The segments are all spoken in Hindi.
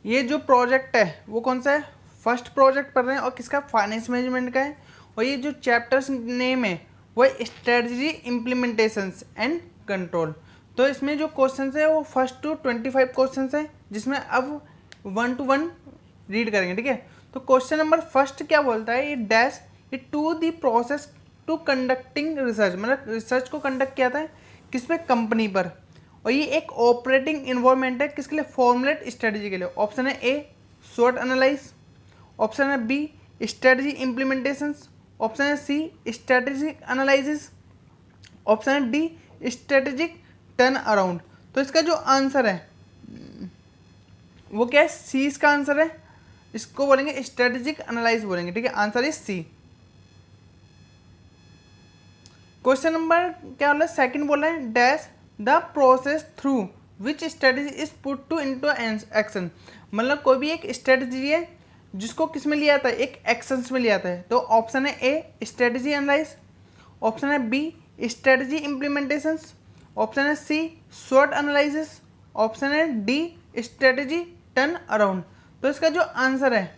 ये जो प्रोजेक्ट है वो कौन सा है, फर्स्ट प्रोजेक्ट पढ़ रहे हैं और किसका, फाइनेंस मैनेजमेंट का है। और ये जो चैप्टर्स नेम है वो है स्ट्रेटजी इम्प्लीमेंटेशंस एंड कंट्रोल। तो इसमें जो क्वेश्चन है वो फर्स्ट टू 25 क्वेश्चन है, जिसमें अब 1 to 1 रीड करेंगे, ठीक है। तो क्वेश्चन नंबर फर्स्ट क्या बोलता है, ये डैश ये to the process to conducting research, मतलब रिसर्च को कंडक्ट किया था किस पे, कंपनी पर। और ये एक ऑपरेटिंग इन्वायरमेंट है किसके लिए, फॉर्मुलेट स्ट्रेटजी के लिए। ऑप्शन है ए शॉर्ट एनालाइज, ऑप्शन है बी स्ट्रेटजी इम्प्लीमेंटेशंस, ऑप्शन है सी स्ट्रेटेजिक एनालिसिस, ऑप्शन है डी स्ट्रेटेजिक टर्न अराउंड। तो इसका जो आंसर है वो क्या है, सी इसका आंसर है। इसको बोलेंगे स्ट्रेटेजिक एनालाइज बोलेंगे, ठीक है। Answer is C. Question number क्या बोला, सेकंड बोला है dash the process through which strategy is put to into action. मतलब कोई भी एक स्ट्रेटेजी है जिसको किस में लिया था, एक एक्शंस में लिया था। तो ऑप्शन है ए स्ट्रेटेजी एनालाइज, ऑप्शन है बी स्ट्रेटेजी इम्प्लीमेंटेशंस, ऑप्शन है सी शॉर्ट एनालिसिस, ऑप्शन है डी स्ट्रेटेजी टर्न अराउंड। तो इसका जो आंसर है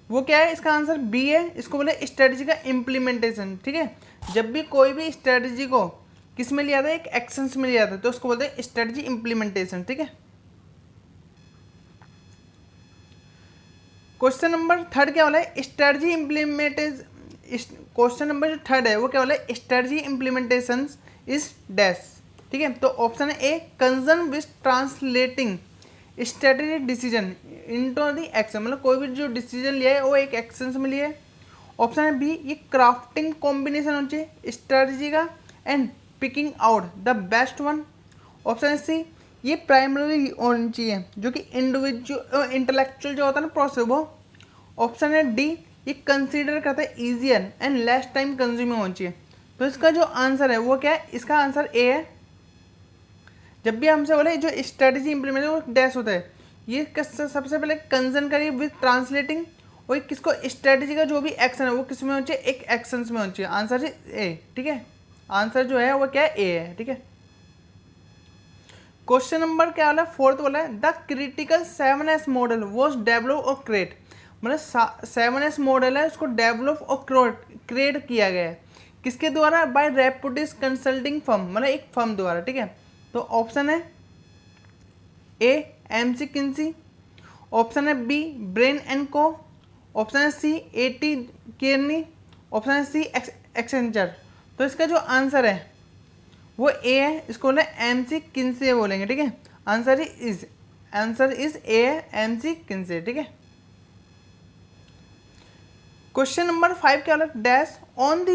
वो क्या है, इसका आंसर बी है। इसको बोले स्ट्रेटेजी का इम्प्लीमेंटेशन, ठीक है। जब भी कोई भी स्ट्रेटेजी को किस में लिया था, एक एक्शंस में लिया था, तो उसको बोलते हैं स्ट्रेटेजी इम्प्लीमेंटेशन, ठीक है। क्वेश्चन नंबर थर्ड क्या बोला है, स्ट्रेटजी इम्प्लीमेंटेशन। क्वेश्चन नंबर जो थर्ड है वो क्या बोला है, स्ट्रेटजी इम्प्लीमेंटेशन इज डैश, ठीक है। तो ऑप्शन है a concern with translating strategy decision into the action, मतलब कोई भी जो डिसीजन लिया है वो एक एक्शन में लिया है। ऑप्शन है बी ये क्राफ्टिंग कॉम्बिनेशन होना चाहिए स्ट्रेटजी का and picking out the best one. Option है सी ये प्राइमरी होनी चाहिए जो कि इंडिविजुअल इंटेलेक्चुअल जो होता है ना प्रोसेस वो। ऑप्शन है डी ये कंसीडर करता है easier and less time consuming होनी चाहिए। तो इसका जो आंसर है वो क्या है, इसका आंसर ए है। जब भी हमसे बोले जो स्ट्रेटेजी इंप्लीमेंट वो डैश होता है, ये सबसे पहले कंसर्न करिए विद ट्रांसलेटिंग, और किसको स्ट्रेटेजी का जो भी एक्शन है वो किस में होना चाहिए, एक एक्शन में होना चाहिए। आंसर है ए, ठीक है। आंसर जो है वो क्या है, ए है, ठीक है। क्वेश्चन नंबर क्या वाला, फोर्थ वाला है the critical 7S model was develop और क्रिएट, मतलब 7S मॉडल है उसको डेवलप और क्रिएट किया गया है किसके द्वारा, बाय रेपुटेड कंसल्टिंग फर्म, मतलब एक फर्म द्वारा, ठीक है। तो ऑप्शन है ए एमसी किन्सी, ऑप्शन है बी ब्रेन एंड को, ऑप्शन है सी एटी केरनी, ऑप्शन है सी एक्सेंचर। तो इसका जो आंसर है वो ए है, इसको बोले एमसी किन्से बोलेंगे, ठीक है। आंसर इज ए है, एमसी किन्से, ठीक है। क्वेश्चन नंबर 5 क्या बोला, dash on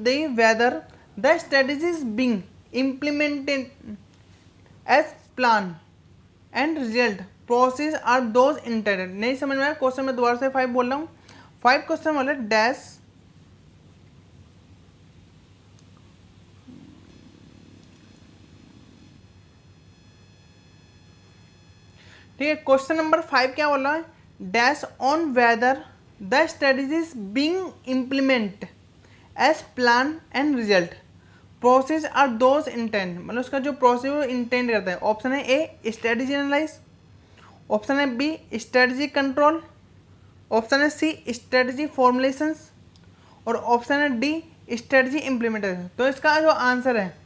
the whether the strategy is being implemented as plan and result process are those intended. नहीं समझ में आया क्वेश्चन में दोबारा से 5 बोल रहा हूँ। 5 क्वेश्चन बोले डैश, ठीक है। क्वेश्चन नंबर 5 क्या बोल रहा है, dash on whether the strategies being implement as plan and result process are those intent, मतलब उसका जो प्रोसेस वो इंटेंट करता है। ऑप्शन है ए स्ट्रेटेजी एनालाइज, ऑप्शन है बी स्ट्रेटेजी कंट्रोल, ऑप्शन है सी स्ट्रेटेजी फॉर्मुलेशंस, और ऑप्शन है डी स्ट्रेटेजी इम्प्लीमेंटेशन। तो इसका जो आंसर है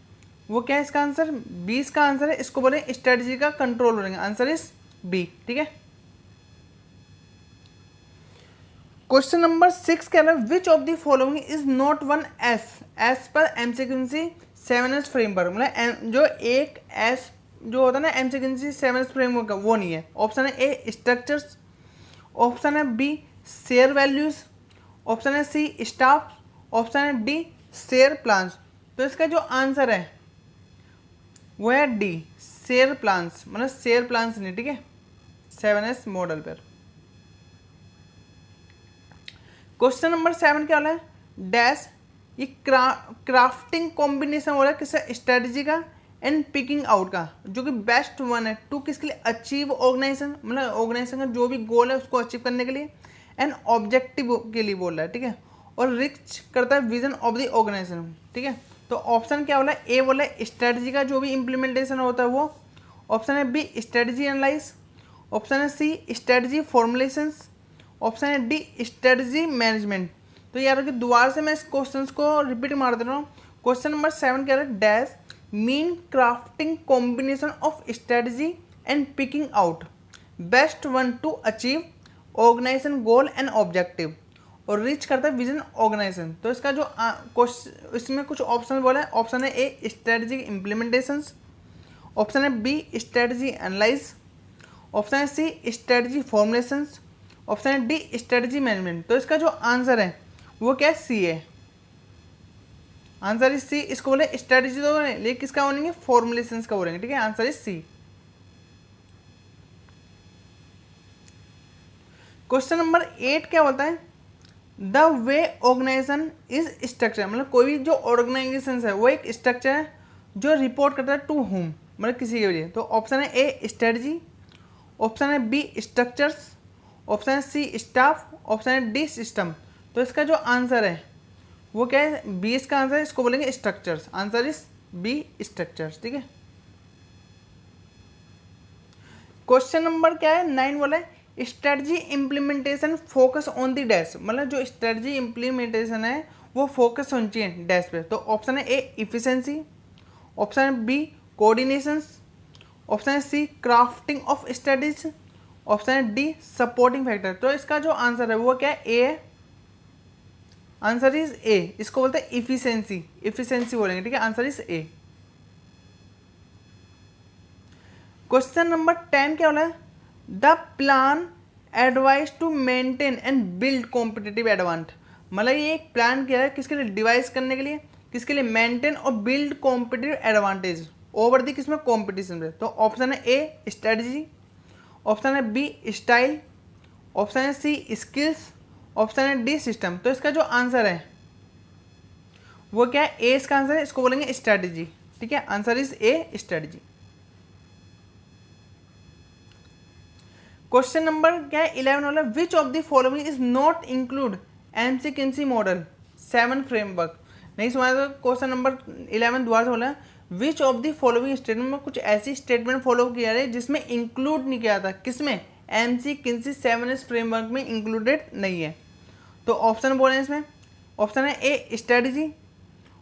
वो क्या है, इसका आंसर बी इसका आंसर है। इसको बोले स्ट्रेटेजी का कंट्रोल बोलेंगे, आंसर इज बी, ठीक है। क्वेश्चन नंबर 6 क्या है, which of the following is not one S पर एमसीक्यूएंसी 7S फ्रेमवर्क, मतलब जो एक एस जो होता है ना एमसीक्यूएंसी 7S फ्रेमवर्क का वो नहीं है। ऑप्शन है ए स्ट्रक्चर्स, ऑप्शन है बी शेयर वैल्यूज, ऑप्शन है सी स्टाफ, ऑप्शन है डी शेयर प्लान्स। तो इसका जो आंसर है वो है डी शेयर प्लान्स, मतलब शेयर प्लान्स नहीं, ठीक है, 7S मॉडल पर। क्वेश्चन नंबर 7 क्या वाला है, डैश ये क्राफ्टिंग कॉम्बिनेशन हो रहा है किसका, स्ट्रेटजी का एंड पिकिंग आउट का, जो कि बेस्ट वन है टू किसके लिए, अचीव ऑर्गेनाइजेशन, मतलब ऑर्गेनाइजेशन का जो भी गोल है उसको अचीव करने के लिए, एंड ऑब्जेक्टिव के लिए बोल रहा है, ठीक है। और रिच करता है विजन ऑफ द ऑर्गेनाइजेशन, ठीक है। तो ऑप्शन क्या बोला, ए बोला स्ट्रेटजी का जो भी इम्प्लीमेंटेशन होता है वो, ऑप्शन है बी स्ट्रेटजी एनालाइज, ऑप्शन है सी स्ट्रेटजी फॉर्मुलेशंस, ऑप्शन है डी स्ट्रेटजी मैनेजमेंट। तो यार दोबारा से मैं इस क्वेश्चन को रिपीट मार दे रहा हूँ। क्वेश्चन नंबर 7 कह रहा है dash mean crafting combination of strategy and picking out best one to achieve organisation goal and objective और रीच करता है विजन ऑर्गेनाइजेशन। तो इसका जो इसमें कुछ ऑप्शन बोला है, ऑप्शन है ए स्ट्रेटजी इम्प्लीमेंटेशंस, ऑप्शन है बी स्ट्रेटजी एनालाइज, ऑप्शन है सी स्ट्रेटजी फॉर्मुलेशंस, ऑप्शन है डी स्ट्रेटजी मैनेजमेंट। तो इसका जो आंसर है वो क्या है, सी है। Answer is C. इसको बोले स्ट्रेटजी तो बोले लेकिन किसका बोलेंगे, फॉर्मुलेशंस का बोलेंगे, ठीक है। Answer is C. Question number 8 क्या होता है, the way organisation is structure, मतलब कोई भी जो ऑर्गेनाइजेशन है वो एक स्ट्रक्चर है जो रिपोर्ट करता है टू होम, मतलब किसी के लिए। तो ऑप्शन है ए स्ट्रेटजी, ऑप्शन है बी स्ट्रक्चर्स, ऑप्शन है सी स्टाफ, ऑप्शन है डी सिस्टम। तो इसका जो आंसर है वो क्या है, बी इसका आंसर है, इसको बोलेंगे structures. Answer is B structures, ठीक है। क्वेश्चन नंबर क्या है 9 बोला है strategy implementation focus on the dash, मतलब जो स्ट्रेटजी इम्प्लीमेंटेशन है वो फोकस होनी चाहिए डैश पे। तो ऑप्शन है ए इफिशिएंसी, ऑप्शन है बी कोऑर्डिनेशंस, ऑप्शन है सी क्राफ्टिंग ऑफ स्ट्रेटजीज, ऑप्शन है डी सपोर्टिंग फैक्टर। तो इसका जो आंसर है वो क्या है, ए है। Answer is A. इसको बोलते हैं इफिशिएंसी, इफिशिएंसी बोलेंगे, ठीक है। Answer is A. Question number 10 क्या बोला है, the plan advice to maintain and build competitive advantage, मतलब ये एक प्लान किया है किसके लिए, डिवाइस करने के लिए, किसके लिए, मेंटेन और build competitive advantage over the किसमें, कॉम्पिटिशन में। तो ऑप्शन है ए स्ट्रेटजी, ऑप्शन है बी स्टाइल, ऑप्शन है सी स्किल्स, ऑप्शन है डी सिस्टम। तो इसका जो आंसर है वो क्या है, ए इसका आंसर है, इसको बोलेंगे स्ट्रेटजी, ठीक है। Answer is A strategy. Question number क्या है 11 वाला, विच of the following is not include MC model 7 framework. नहीं सुना तो क्वेश्चन नंबर 11 दोबारा से बोला, विच ऑफ द फॉलोइंग स्टेटमेंट में कुछ ऐसी स्टेटमेंट फॉलो किया है जिसमें इंक्लूड नहीं किया था, किसमें, एमसी 7 फ्रेमवर्क में इंक्लूडेड नहीं है। तो ऑप्शन बोले इसमें, ऑप्शन है ए स्ट्रेटजी,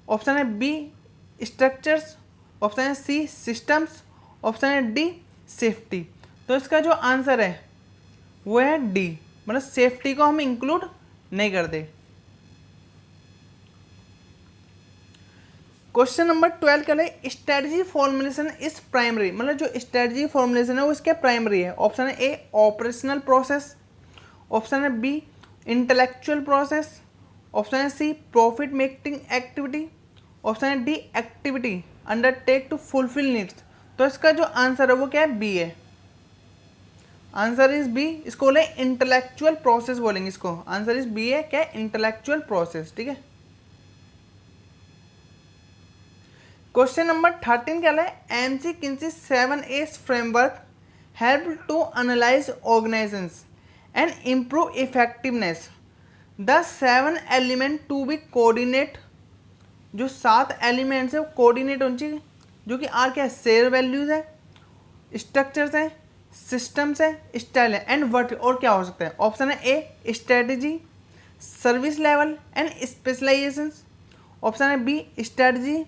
ऑप्शन है बी स्ट्रक्चर्स, ऑप्शन है सी सिस्टम्स, ऑप्शन है डी सेफ्टी। तो इसका जो आंसर है वो है डी, मतलब सेफ्टी को हम इंक्लूड नहीं करते। क्वेश्चन नंबर 12 क्या है, स्ट्रेटजी फॉर्मुलेशन इज प्राइमरी, मतलब जो स्ट्रेटजी फॉर्मुलेशन है वो इसके प्राइमरी है। ऑप्शन है ए ऑपरेशनल प्रोसेस, ऑप्शन है बी इंटेलेक्चुअल प्रोसेस, ऑप्शन है C profit making activity, option है D activity undertake to fulfil needs. तो इसका जो आंसर है वो क्या है, बी है। Answer is B. इसको बोले इंटेलेक्चुअल प्रोसेस बोलेंगे इसको। आंसर इज बी है, क्या है, इंटेलेक्चुअल प्रोसेस, ठीक है। क्वेश्चन नंबर 13 क्या है, MC 7 framework help to analyse organisations and improve effectiveness the 7 element to be coordinate. जो 7 एलिमेंट्स है वो कोऑर्डिनेट होनी चाहिए, जो कि आर क्या है, शेयर वैल्यूज है, स्ट्रक्चर्स है, सिस्टम्स है, स्टाइल है एंड वर्क। और क्या हो सकता है, ऑप्शन है A strategy, service level and specialisation, option है B strategy,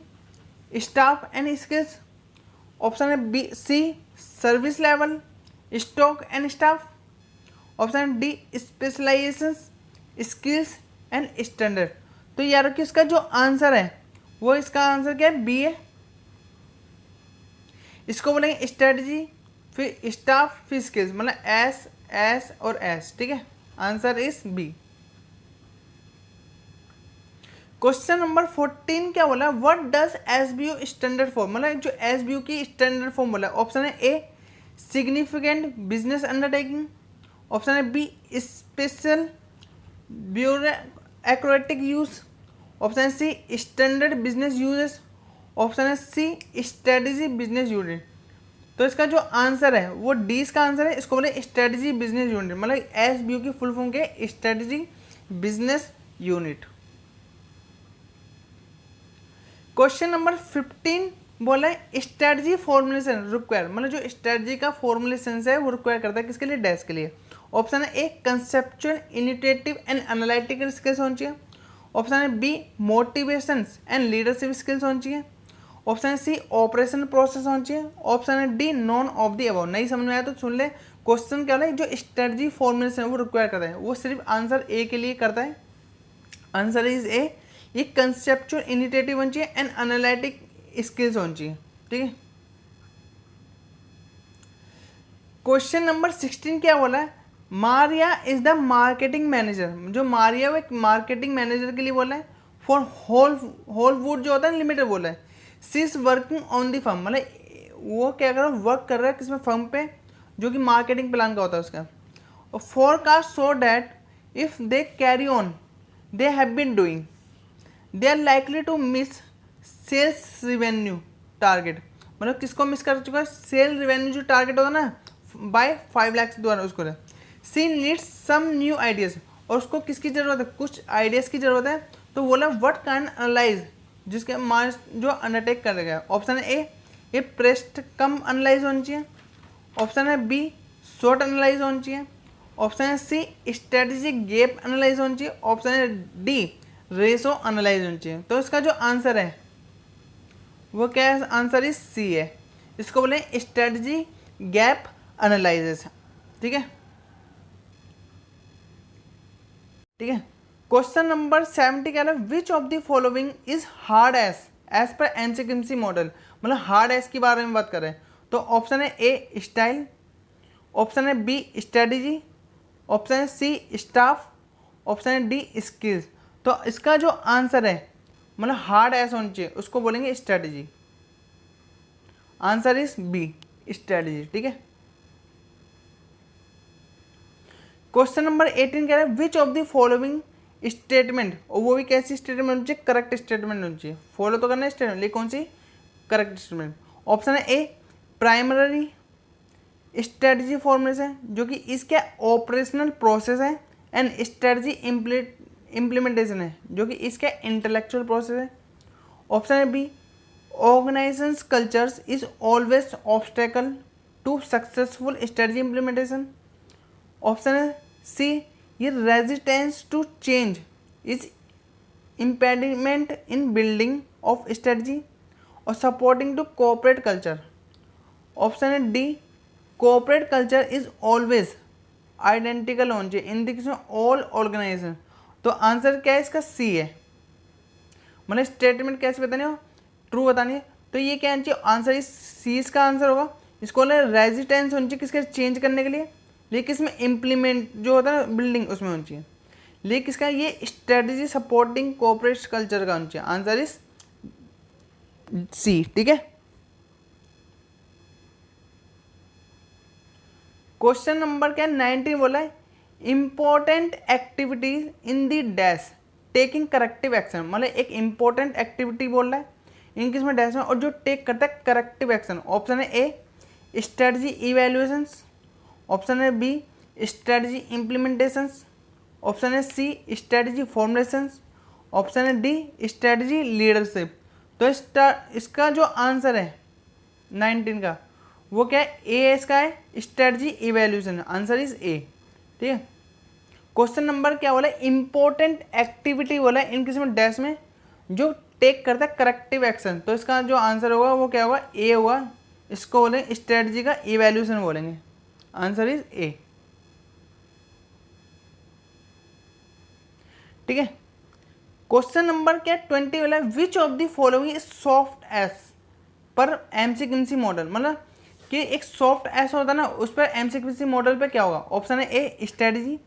staff and skills, option है B C service level, stock and staff, option D specialisation, skills and standard. तो यार कि इसका जो आंसर है वो, इसका आंसर क्या है, बी है। इसको बोलेंगे स्ट्रेटजी, फिर स्टाफ, फिर स्किल्स, मतलब एस एस और एस, ठीक है। Answer is B. Question number 14 क्या बोला, what does SBO standard form, मतलब जो एसबीओ की स्टैंडर्ड फॉर्म बोला। ऑप्शन है A significant business undertaking, option है B special bureaucratic use, option है C standard business uses, option है सी स्ट्रेटजी बिजनेस यूनिट। तो इसका जो आंसर है वो डी इसका आंसर है। इसको बोले स्ट्रेटजी बिजनेस यूनिट, मतलब एसबीओ की फुल फॉर्म के strategy business unit. Question number 15 बोला है स्ट्रेटजी फॉर्मुलेशन रिक्वायर, मतलब जो स्ट्रेटजी का फॉर्मुलेशन है वो रिक्वायर करता है किसके लिए, डैश के लिए। ऑप्शन है A conceptual initiative and analytical skills होनी चाहिए। ऑप्शन है B motivation and leadership skills होनी चाहिए। ऑप्शन है सी ऑपरेशन प्रोसेस होनी चाहिए। ऑप्शन है D none of the above. नहीं समझ में आया तो सुन ले, क्वेश्चन क्या है, जो स्ट्रेटजी फॉर्मुलेशन वो रिक्वायर करता है वो सिर्फ आंसर ए के लिए करता है। आंसर इज ए, ये कंसेप्चुअल इनिशिएटिव होनी चाहिए एंड एनालिटिक स्किल्स होनी चाहिए। ठीक है, क्वेश्चन नंबर 16 क्या बोला है, Maria is the marketing manager. जो मारिया वो एक मार्केटिंग मैनेजर के लिए बोला है फॉर होल वुड जो होता है लिमिटेड बोला है। C is working on the firm, मतलब वो क्या कर रहा है, वर्क कर रहा है किसमें, फर्म पे, जो कि मार्केटिंग प्लान का होता है उसका। और forecast so that if they carry on they have been doing they are likely to miss sales revenue target, मतलब किसको मिस कर चुका है, सेल रिवेन्यू जो टारगेट होता है ना बाय 5 लाख द्वारा उसको। सी नीड्स सम न्यू आइडियाज, और उसको किसकी ज़रूरत है, कुछ आइडियाज़ की ज़रूरत है। तो बोला व्हाट काइंड एनालाइज, जिसके मार्क्स जो अंडरटेक करेगा। ऑप्शन है ए प्रेस्ट कम एनालाइज होनी चाहिए। ऑप्शन है बी शॉर्ट एनालाइज होनी चाहिए। ऑप्शन है सी स्ट्रेटेजिक गैप एनालाइज होनी चाहिए। ऑप्शन है डी रेशो एनालाइज होनी चाहिए। तो इसका जो आंसर है वो क्या है, आंसर इज सी है। इसको बोले स्ट्रेटजी गैप एनालाइसिस। ठीक है, ठीक है। क्वेश्चन नंबर 70 क्या है, which of the following is hard S पर एमसीक्यूएमसी मॉडल, मतलब हार्ड एस के बारे में बात करें तो ऑप्शन है ए स्टाइल, ऑप्शन है बी स्ट्रेटेजी, ऑप्शन है सी स्टाफ, ऑप्शन है डी स्किल्स। तो इसका जो आंसर है मतलब हार्ड एस होनी चाहिए, उसको बोलेंगे strategy. Answer is B strategy. ठीक है, क्वेश्चन नंबर 18 कह रहा है which of the following statement, और वो भी कैसी स्टेटमेंट होनी चाहिए, करेक्ट स्टेटमेंट होनी चाहिए। फॉलो तो करना है स्टेटमेंट, लेकिन कौन सी, करेक्ट स्टेटमेंट। ऑप्शन है ए प्राइमरी स्ट्रेटजी फॉर्मुलेशन, जो कि इसके ऑपरेशनल प्रोसेस है, एंड स्ट्रेटजी इम्प्लीमेंटेशन है, जो कि इसका इंटेलेक्चुअल प्रोसेस है। ऑप्शन है B organisation cultures is always obstacle to successful strategy implementation. Option है सी ये resistance to change is impediment in building of strategy और supporting to corporate culture. Option है D corporate culture is always identical होना चाहिए इन दिस ऑल ऑर्गेनाइजेशन। तो आंसर क्या है इसका, सी है। मतलब स्टेटमेंट कैसे बतानी हो, ट्रू बतानी है, तो ये क्या होना चाहिए, आंसर इस सी इसका आंसर होगा। इसको रेजिस्टेंस होनी चाहिए किसके, चेंज करने के लिए, लेकिन इसमें इम्प्लीमेंट जो होता है बिल्डिंग उसमें होनी चाहिए, लेकिन इसका ये स्ट्रेटजी सपोर्टिंग कोऑपरेट कल्चर का होना चाहिए। Answer is C. ठीक है, क्वेश्चन नंबर क्या 19 बोला है important activities in the dash taking corrective action, मतलब एक इंपॉर्टेंट एक्टिविटी बोल रहा है इनकी इसमें डैश में, और जो टेक करता है करेक्टिव एक्शन। ऑप्शन है ए स्ट्रेटजी इवेल्युएशंस, ऑप्शन है बी स्ट्रेटजी इम्प्लीमेंटेशंस, ऑप्शन है सी स्ट्रेटजी फॉर्मुलेशंस, ऑप्शन है डी स्ट्रेटजी लीडरशिप। तो इसका जो आंसर है 19 का वो क्या है, ए इसका है स्ट्रेटजी इवेल्यूशन। आंसर इज ए। ठीक है, क्वेश्चन नंबर क्या बोला, इंपॉर्टेंट एक्टिविटी बोला है इन किसी में डैश में जो टेक करता है करेक्टिव एक्शन। तो इसका जो आंसर होगा वो क्या होगा, ए होगा। इसको बोलेंगे स्ट्रेटजी का इवेल्यूशन बोलेंगे। आंसर इज ए। ठीक है, क्वेश्चन नंबर क्या 20 वाला है which of the following is soft S पर एमसीक्यूएमसी मॉडल, मतलब कि एक सॉफ्ट एस होता है ना उस पर एमसीक्यूएमसी मॉडल पे क्या होगा। ऑप्शन है ए स्ट्रेटजी,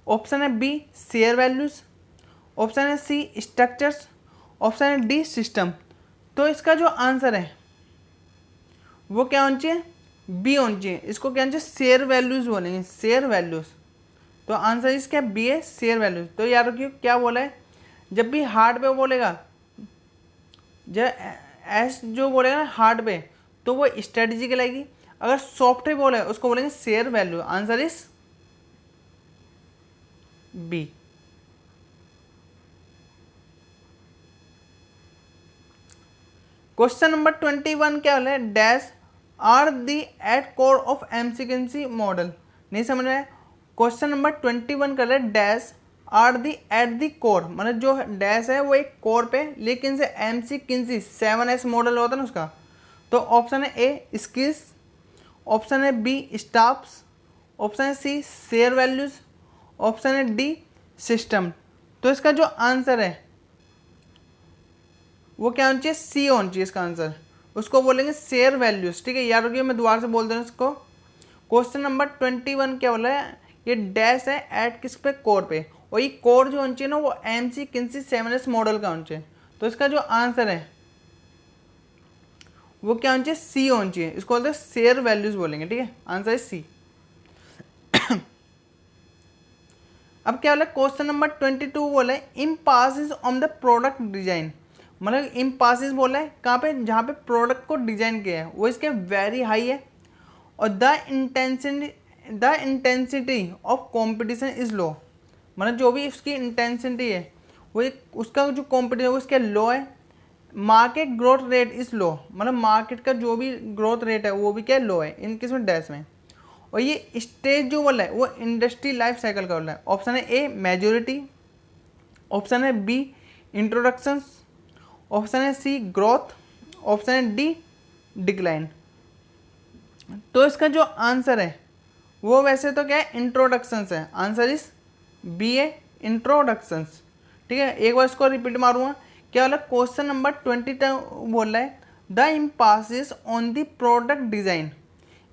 ऑप्शन है बी शेयर वैल्यूज, ऑप्शन है सी स्ट्रक्चर्स, ऑप्शन है डी सिस्टम। तो इसका जो आंसर है वो क्या होना चाहिए, बी होना चाहिए। इसको क्या होना चाहिए, शेयर वैल्यूज बोलेंगे, शेयर वैल्यूज। तो आंसर इसका बी है, शेयर वैल्यूज। तो याद रखिए क्या बोला है, जब भी हार्ड पे बोलेगा, जब एस जो बोलेगा ना हार्ड पे तो वो स्ट्रेटजी कहलाएगी, अगर सॉफ्ट पे बोले उसको बोलेंगे share value. Answer is B. Question number 21 क्या बोला है, dash are the at core of McKinsey model. नहीं समझ में आया। क्वेश्चन नंबर 21 क्या है, dash are the at the core, मतलब जो डैश है वो एक कोर पे, लेकिन से एमसीक्वेंसी 7S मॉडल होता है ना उसका। तो ऑप्शन है ए स्किल्स, ऑप्शन है बी स्टाफ्स, ऑप्शन है सी शेयर वैल्यूज, ऑप्शन है डी सिस्टम। तो इसका जो आंसर है वो क्या होना चाहिए, सी होना चाहिए इसका आंसर। उसको बोलेंगे शेयर वैल्यूज। ठीक है, याद रखिए, मैं दोबारा से बोल दूँ इसको। क्वेश्चन नंबर 21 क्या बोला है, ये डैश है एट किस पे, कोर पे, और ये कोर जो होना चाहिए ना वो एमसीक्वेंसी 7S मॉडल का होना चाहिए। तो इसका जो आंसर है वो क्या होना चाहिए, सी होना चाहिए। इसको बोलते हैं शेयर वैल्यूज बोलेंगे। ठीक है, आंसर है सी। अब क्या बोला, क्वेश्चन नंबर 22 बोला है इम्पासिस ऑन द प्रोडक्ट डिजाइन, मतलब इम्पासिस बोला है कहाँ पे, जहाँ पे प्रोडक्ट को डिजाइन किया है वो इसके वेरी हाई है, और the intensity of competition is low, मतलब जो भी उसकी इंटेंसिटी है वो उसका जो कॉम्पिटिशन है वो इसके लो है। Market growth rate is low, मतलब मार्केट का जो भी ग्रोथ रेट है वो भी क्या लो है इन किसमें, डैश में। और ये स्टेज जो बोला है वो इंडस्ट्री लाइफ साइकिल का बोला है। ऑप्शन है ए मेजोरिटी, ऑप्शन है बी इंट्रोडक्शंस, ऑप्शन है सी ग्रोथ, ऑप्शन है डी डिक्लाइन। तो इसका जो आंसर है वो वैसे तो क्या है, इंट्रोडक्शंस है। आंसर इज बी है इंट्रोडक्शंस। ठीक है, एक बार इसको रिपीट मारूंगा। क्या बोला, क्वेश्चन नंबर 22 बोल रहा है the emphasis on the product design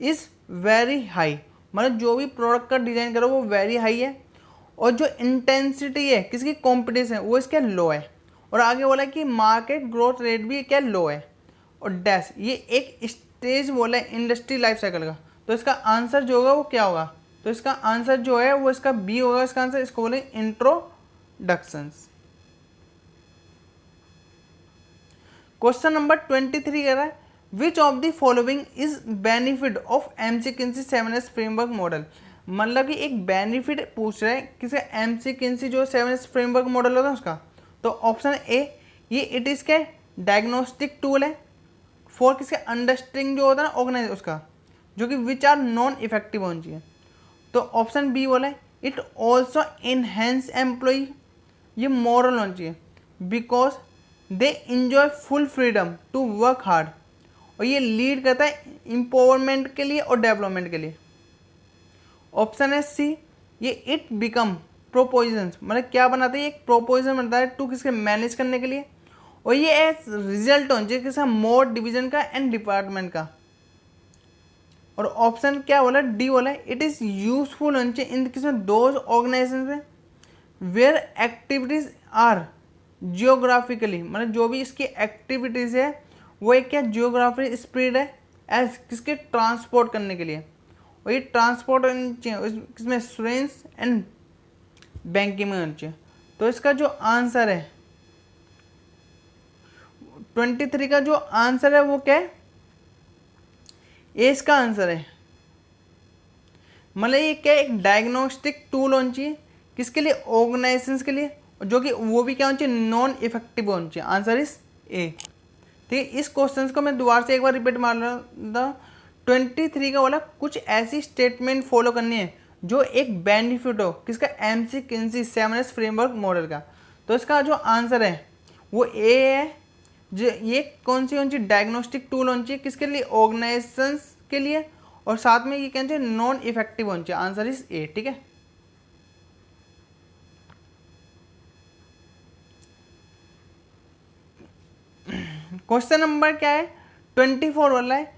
is very high, मतलब जो भी प्रोडक्ट का डिजाइन करो वो वेरी हाई है, और जो इंटेंसिटी है किसकी, कॉम्पिटिशन वो इसके लो है। और आगे बोला कि मार्केट ग्रोथ रेट भी क्या लो है, और डैश ये एक स्टेज बोला है इंडस्ट्री लाइफ साइकिल का। तो इसका आंसर जो होगा वो क्या होगा, तो इसका आंसर जो है वो इसका बी होगा इसका आंसर। इसको बोले इंट्रोडक्शंस। क्वेश्चन नंबर 23 कह रहा है which of the following is benefit of McKinsey 7S framework model, मतलब कि एक बेनिफिट पूछ रहा है किसी एमसीक्वेंसी जो 7S फ्रेमवर्क मॉडल होता है उसका। तो ऑप्शन ए ये इट इज के डायग्नोस्टिक टूल है फॉर किसके अंडरस्टैंडिंग जो होता है ना ऑर्गेनाइज उसका, जो कि विच आर नॉन इफेक्टिव होनी चाहिए। तो ऑप्शन बी बोला है इट ऑल्सो इनहेंस एम्प्लॉई, ये मॉरल होना चाहिए because they enjoy full freedom to work hard, और ये लीड करता है एम्पावरमेंट के लिए और डेवलपमेंट के लिए। ऑप्शन है सी ये इट बिकम प्रोपोजिशंस, मतलब क्या बनाता है, एक प्रोपोजिशन बनता है टू किसके मैनेज करने के लिए, और ये एज रिजल्ट होना चाहिए किसका, मोर डिवीजन का एंड डिपार्टमेंट का। और ऑप्शन क्या बोला, डी बोला इट इज यूजफुल होना चाहिए इन किसमें, दोज ऑर्गेनाइजेशन में वेयर एक्टिविटीज आर जियोग्राफिकली, मतलब जो भी इसकी एक्टिविटीज है वो एक क्या जियोग्राफी स्प्रेड है एज किसके, ट्रांसपोर्ट करने के लिए, और ये ट्रांसपोर्ट किसमें, इंश्योरेंस एंड बैंकिंग में होना चाहिए। तो इसका जो आंसर है 23 का जो आंसर है वो क्या है, ए इसका आंसर है। मतलब ये क्या एक डायग्नोस्टिक टूल होना चाहिए किसके लिए, ऑर्गेनाइजेशंस के लिए, जो कि वो भी क्या होना चाहिए, नॉन इफेक्टिव होना चाहिए। आंसर इज ए। ठीक है, इस क्वेश्चन को मैं दोबारा से एक बार रिपीट मार रहा था। 23 का बोला कुछ ऐसी स्टेटमेंट फॉलो करनी है जो एक बेनिफिट हो किसका, एमसीक्वेंसी 7S फ्रेमवर्क मॉडल का। तो इसका जो आंसर है वो ए है। जो ये कौन सी डायग्नोस्टिक टूल होनी चाहिए किसके लिए, ऑर्गेनाइजेशंस के लिए, और साथ में ये कहना चाहिए नॉन इफेक्टिव होनी चाहिए। आंसर इज ए। ठीक है, क्वेश्चन नंबर क्या है 24 वाला है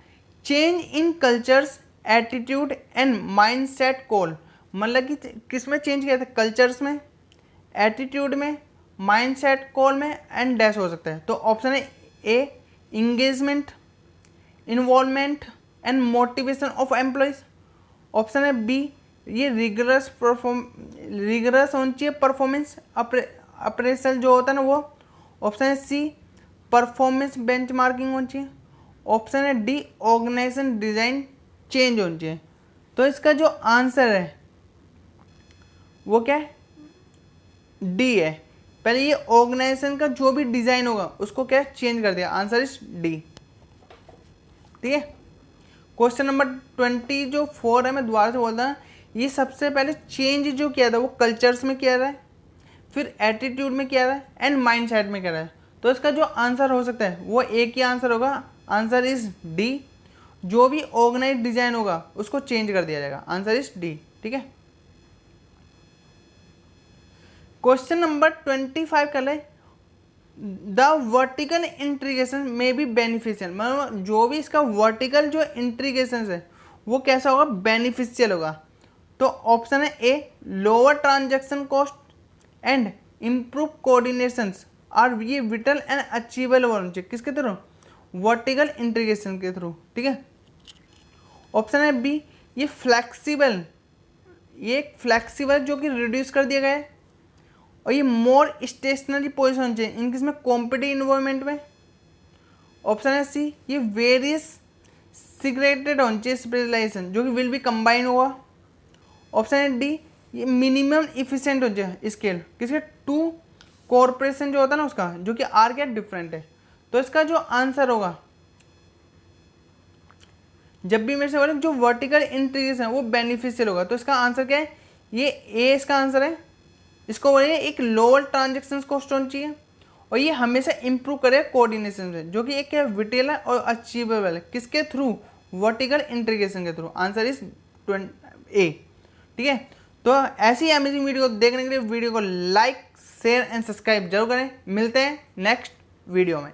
change in cultures attitude and mindset call, मतलब कि किस में चेंज किया था, कल्चर्स में, एटीट्यूड में, माइंडसेट कॉल में एंड डैश हो सकता है। तो ऑप्शन है A engagement, involvement and motivation of employees, option है बी ये रिगरस होनी चाहिए परफॉर्मेंस अप्रेसल जो होता है ना वो, ऑप्शन है सी परफॉर्मेंस बेंचमार्किंग होनी चाहिए, ऑप्शन है डी ऑर्गेनाइजेशन डिज़ाइन चेंज होनी चाहिए। तो इसका जो आंसर है वो क्या है, डी है। पहले ये ऑर्गेनाइजेशन का जो भी डिजाइन होगा उसको क्या चेंज कर दिया, आंसर इज डी। ठीक है, क्वेश्चन नंबर 24 है, मैं दोबारा से बोलता हूँ, ये सबसे पहले चेंज जो किया था वो कल्चर्स में किया था, फिर एटीट्यूड में किया था एंड माइंड सेट में किया था। तो इसका जो आंसर हो सकता है वो एक ही आंसर होगा, आंसर इज डी। जो भी ऑर्गेनाइज डिजाइन होगा उसको चेंज कर दिया जाएगा, आंसर इज डी। ठीक है, क्वेश्चन नंबर 25 कर ले, द वर्टिकल इंट्रीगेशन में बी बेनिफिशियल, मतलब जो भी इसका वर्टिकल जो इंट्रीगेशन है वो कैसा होगा, बेनिफिशियल होगा। तो ऑप्शन है A, lower transaction cost and improve coordination are ये विटल एंड अचीवेबल होना चाहिए, किसके थ्रू, वर्टिकल इंटीग्रेशन के थ्रू। ठीक है, ऑप्शन है बी, ये फ्लेक्सिबल, ये फ्लेक्सिबल जो कि रिड्यूस कर दिया गया है, और ये मोर स्टेशनरी पोजिशन चाहिए इनकी इसमें कॉम्पिटिटिव इन्वायरमेंट में। ऑप्शन है सी, ये वेरियस सिग्रेटेड होना चाहिए स्पेशलाइजेशन जो कि विल बी कंबाइन होगा। ऑप्शन है डी, ये मिनिमम इफिशिएंट हो जाए स्केल, किसके, टू कॉर्पोरेशन जो होता है ना उसका, जो कि आर क्या डिफरेंट है। तो इसका जो आंसर होगा, जब भी मेरे से बोले जो वर्टिकल इंटीग्रेशन है वो बेनिफिशियल होगा, तो इसका आंसर क्या है, ये ए इसका आंसर है। इसको बोलिए एक लोअर ट्रांजेक्शन कॉस्ट होनी चाहिए, और ये हमेशा इंप्रूव करे कोऑर्डिनेशन से, जो कि एक क्या विटेल है और अचीवेबल है, किसके थ्रू, वर्टिकल इंटीग्रेशन के थ्रू, आंसर इज ए। ठीक है, तो ऐसी अमेजिंग वीडियो को देखने के लिए वीडियो को लाइक शेयर एंड सब्सक्राइब जरूर करें। मिलते हैं नेक्स्ट वीडियो में।